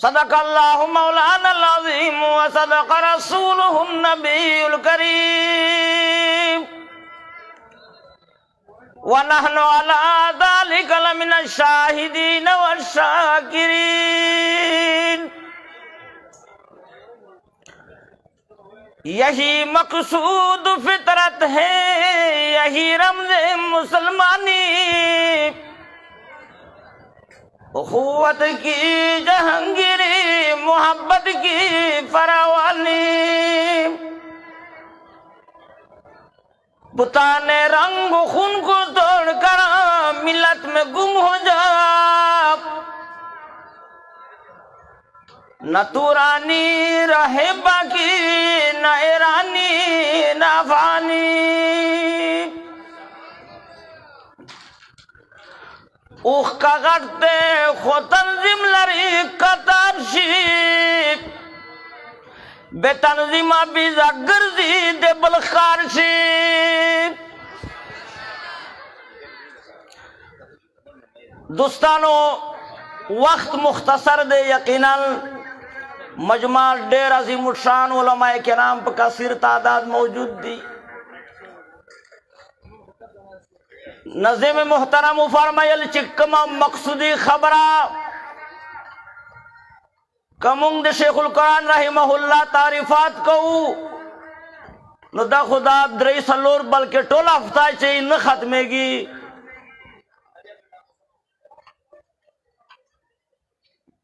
सदक़ल्लाहु मौलानल अज़ीम व सदक़ रसूलुहुन नबियुल करीम व नहनु अला ज़ालिका लमिनश शाहिदीन वश्शाकिरीन। यही मकसूद फितरत है, यही रमज़े मुसलमानी, उख़ुवत की जहांगीरी, मोहब्बत की फरावानी। बुताने रंग खून को तोड़कर मिलत में गुम हो जा, न तूरानी रहे बाकी, न ईरानी न फानी। उख का करते खोतंजिम लरी कतारशी, बेतंजिमा बीजा गर्जी दे बलखारशी। दोस्तानो, वक्त मुख्तसर दे, यकीनन मजमा डेर अज़ीमुश्शान उलमाए किराम पर कसीर तादाद मौजूद थी। नज़ीम मुहतरम फरमायल चिक्कमा मकसूदी खबरा कमुंग दे शेखुल कुरान रहिमहुल्लाह तारीफात कहू न दा खुदा द्रई सलोर बल्कि टोला हफ्ता चाहिए न खत्मेगी।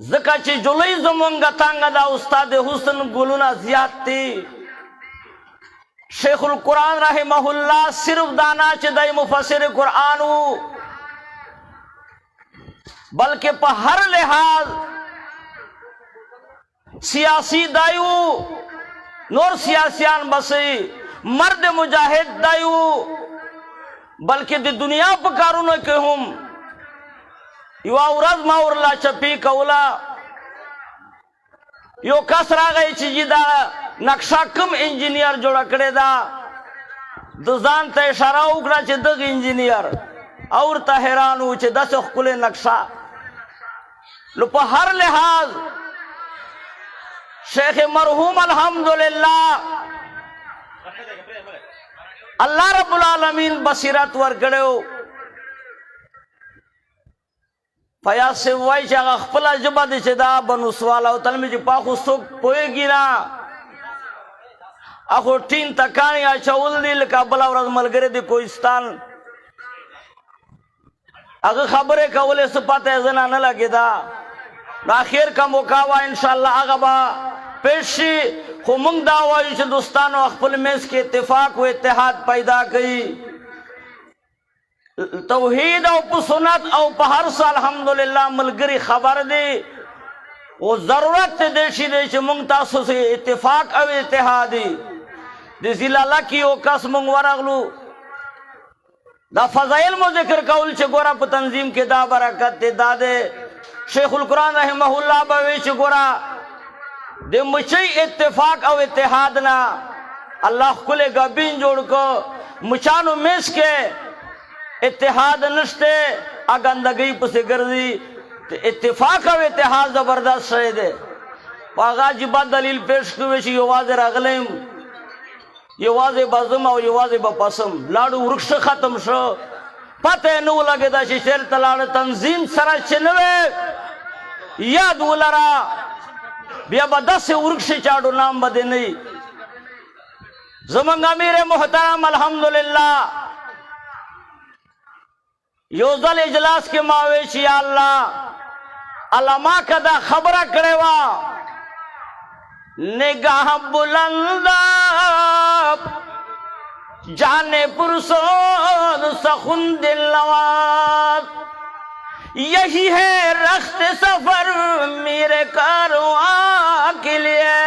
ज़का ची जुलई ज़मुंगा तांगा दा उस्ताद हुसन गुलुना ज़ियादती शेखुल कुरान रहिमहुल्लाह सिर्फ दाना च दई मुफस्सिर कुरानू बल्कि पर हर लिहाज सियासी दायू नोर सियासियान बसी मर्द मुजाहिद दायू बल्कि दी दुनिया पर कारून के हम युवा उरज माउरला चपी कौला यो कसरा गई चीजी दा नक्शा कम इंजीनियर जोड़ा करे दा दुजान ते इशारा उकड़ा चे दग इंजीनियर और तहरान चे दस खुले नक्शा लो पर हर लिहाज शेख मरहूम अल्हम्दुलिल्लाह अल्लाह रब्बुल आलमीन बसीरत वर कड़ो फयाज से वाई चागा खपला जबा दे चे दा बनु सवाला तल में पाखु सुख पोएगी ना आखो टीन तकानी आचाउल दिल का बला और मलगरे दे कोइस्तान अगर खबरें कवले सुपाते जना न लगे दा आखिर का मुकावा इंशाल्लाह आगबा पेशी खुमंग दावा इस दोस्तान और अखपल में इसके इत्तेफाक व इत्तेहाद पैदा कई तौहीद और सुन्नत और हर साल अल्हम्दुलिल्लाह मलगरी खबर दे वो जरूरत देशी देश मुंगतासु से इत्तेफाक और इत्तेहादी दिसिला की ओ कस मुंगवरगलू दा फजाइल मो जिक्र कौल चे गोरा प तंजीम के दा बरकत दे दादे शेखुल कुरान रहमहुल्लाह बवेच गोरा दे मुझे इत्तेफाक और इत्तेहाद ना अल्लाह कुले गबीन जोड़ को मुचानो मिस के इत्तेहाद नस्ते अगंदगी पुसे गर्जी इत्तेफाक और इत्तेहाद जबरदस्त है दे वागा जिबा दलील पेश कुवे ची यवाज़े रगलेम यवाज़े बज़म और यवाज़े बपसम लाडू वृक्ष खत्म शो पते नु लगे दा शेर तलाड़ तंजीम सरा चिनवे याद उलरा बिया बदस से वृक्ष चाडू नाम बदे नहीं ज़मंग अमीर मुहतरम अल्हम्दुलिल्लाह योजल इजलास के मावेशी अल्लाह अलमा कदा खबरा करेवा निगाह बुलंदा जाने पुरसोद सखुन दिल नवाज यही है रख्त सफर मेरे कारवां के लिए।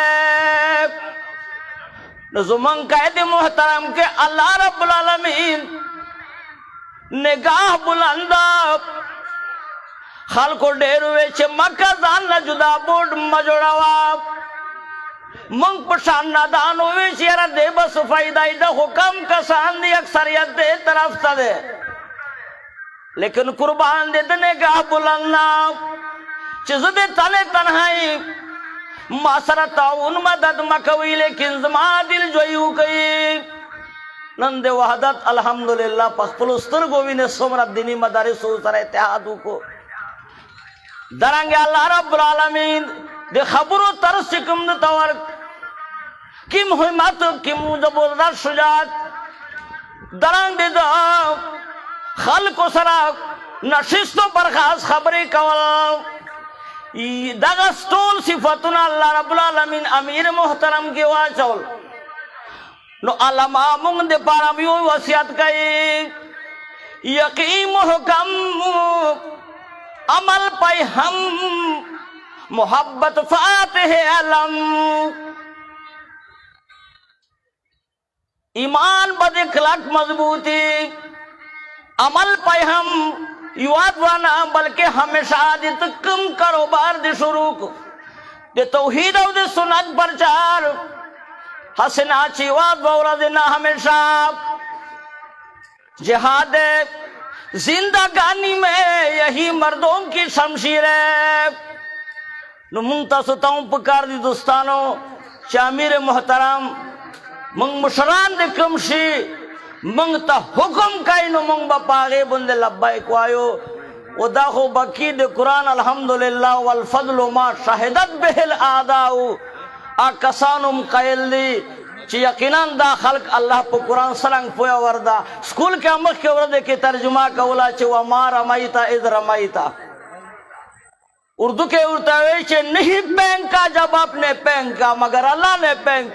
ज़ुमंग कहते मोहतरम के अल्लाह रब्बुल आलमीन निगाह बुलंदा खाल को डेर वेच मक्का जान न जुदा बोर्ड मजोड़ावा मंग पशान नादान वेच यारा दे बस फायदा इदा हुक्म का दी अक्सरियत दे तरफ ता दे लेकिन कुर्बान दे निगाह बुलंदा चीज़ दे तने तन्हाई मासरा ताउन मदद मकवी लेकिन जमा दिल जोयू कई नंदे वहदत अल्हम्दुलिल्लाह पखपुलस्तर गोविंद सोमरत दिनी मदारिस सर इत्तेहादू को दरंगे अल्लाह रब्बुल आलमीन दे खबरो तरसिकम द तवर किम हिम्मत किम जबरदस्त शुजात दरंग दे खल को सरा नशिस्तो पर खास खबरें कवल दगस्तोल सिफतुना अल्लाह रब्बुल आलमीन अमीर मोहतरम के वाचौल नो अलमा मुंग दे पारम यो वसियत कई यकीन मुहकम अमल पाई हम मोहब्बत फातिह अलम ईमान बदे खलक मजबूती अमल पाई हम युवाना बल्कि हमेशा दित कम कारोबार दे शुरू को दे तौहीद और दे सुन्नत प्रचार हसना चिवाद बौरा देना हमेशा जिहाद जिंदगानी में यही मर्दों की शमशीर है मुंगता सुताऊं पुकार दी दोस्तानों शामिर मोहतरम मंग मुशरान दे कमशी मंगता हुक्म काई नो मंग बापागे बंदे लब्बाइक वायो उदा हो बकी दे कुरान अल्हम्दुलिल्लाह वल फضل मा शहदत बिहिल आदाउ आकसानुम कायल दी ची यकीनन दा खल्क अल्लाह पे कुरान सलंग पोया वर्दा स्कूल के अमख के वर्दे के तर्जुमा कवला चे व मा रमाइता इज रमाइता उर्दू के उर्तावे चे नहीं फेंका जब आपने फेंका मगर अल्लाह ने फेंक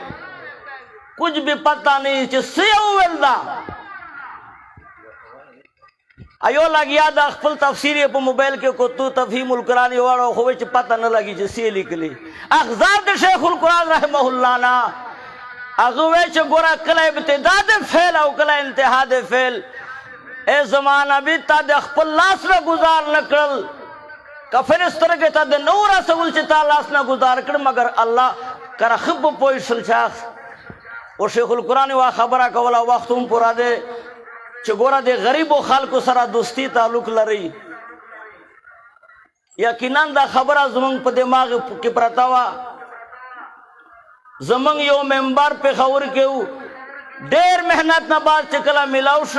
कुछ भी पता नहीं चे सियवेलदा अयो लग याद अखफल तफसीर पे मोबाइल के को तू तफहीमुल कुरान वाड़ो होवे चे पता न लगी चे सी लिखली अखजाद शेखुल कुरान रहमहुल्लाह ना अगुवे च गोरा कला इब्तिदाद फेल और कला इंतहाद फेल ए जमाना भी ताद अखफल लास न गुजार नकल कफिर इस तरह के ताद नूरा सगुल चिता लास न गुजार कर मगर अल्लाह कर खब पोइसल शाख और शेखुल कुरान वा खबरा कवला वक्तुम पुरा दे च गोरा दे गरीब और खाल को सरा दोस्ती ताल्लुक लरी यकीनन दा खबरा जुमंग पे दिमाग के प्रतावा जमंग यो मेंबर पे खबर के ढेर मेहनत न बाद चकला मिलाउश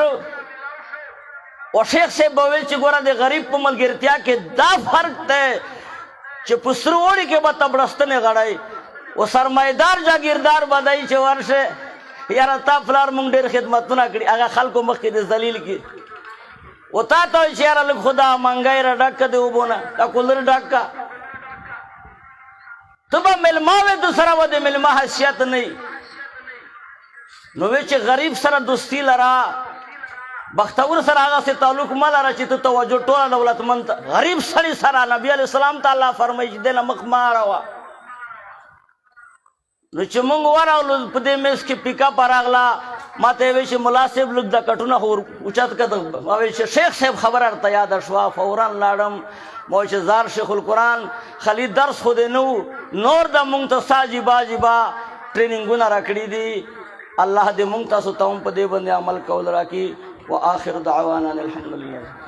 और शेख से बवेल चिगोरा दे गरीब पुमल गिरतिया के दा फर्क थे चे पुसरोड़ी के बाद तबड़स्तने गड़ाई वो सरमाईदार जागीरदार बदाई चे वर्ष यार ताफलार मुंग ढेर खिदमत ना करी आगा खाल को मक्की दे जलील की वो ता तो यार खुदा मंगाई रा डक्का दे उबोना का कुलर डक्का तब मिलमावे दूसरा वदे मिलमा हैसियत नहीं नोवेच गरीब सरा दोस्ती लरा बख्तौर सरा आगा से ताल्लुक मला रची तो तवज्जो टोला दौलतमंद गरीब सरी सरा नबी अलैहि सलाम ताला फरमाइश देना मखमारवा रुचमंग वारा पदे में इसके पिका परागला माते वेश मुलासिब लुक द कटुना हो उचत कद वेश शेख साहब खबर अर्थ याद अशवा फौरन लाडम मोश जार शेखुल कुरान खाली दर्स खुदे नु नोर द मुंगतसा जिबा जिबा ट्रेनिंग गुना रखड़ी दी अल्लाह दे मुंगतसो तौम पदे बंदे अमल कौल राकी व आखिर दावाना अल्हम्दुलिल्लाह।